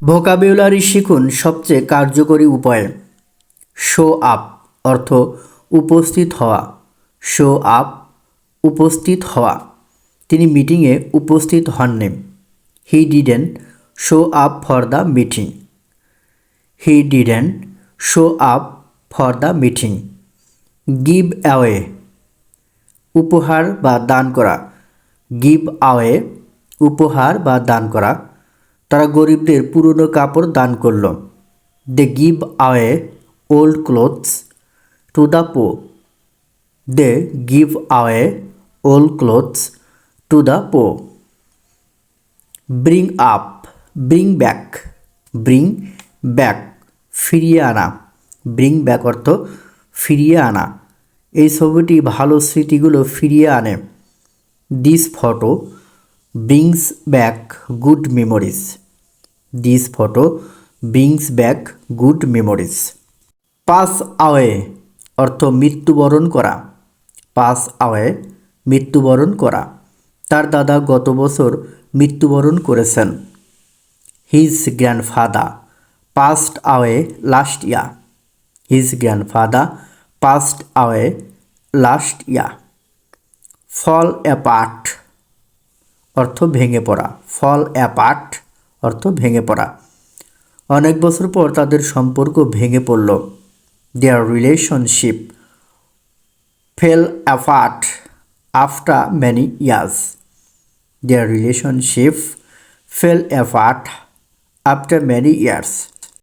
Vocabulary শিখুন সবচেয়ে কার্যকরী উপায়ে। শো আপ অর্থ উপস্থিত হওয়া। শো আপ উপস্থিত হওয়া। তিনি মিটিংয়ে উপস্থিত হননি। He didn't show up for the meeting. He didn't show up for the meeting. Give away উপহার বা দান করা। গিভ অ্যাওয়ে উপহার বা দান করা। তারা গরিবদের পুরনো কাপড় দান করল। They give away old clothes to the poor. They give away old clothes to the poor. Bring up bring back. Bring back ফিরিয়ে আনা। ব্রিং ব্যাক অর্থ ফিরিয়ে আনা। এই ছবিটি ভালো স্মৃতিগুলো ফিরিয়ে আনে। This photo brings back good memories. This photo brings back good memories. Pass away অর্থ মৃত্যুবরণ করা। পাস আওয়ে মৃত্যুবরণ করা। তার দাদা গত বছর মৃত্যুবরণ করেছেন। His grandfather passed away last year. His grandfather passed away last year. Fall apart অর্থ ভেঙে পড়া। ফল অ্যাপার্ট অর্থ ভেঙে পড়া। অনেক বছর পর তাদের সম্পর্ক ভেঙে পড়ল। দেয়ার relationship fail apart after many years. দেয়ার relationship fail apart after many years.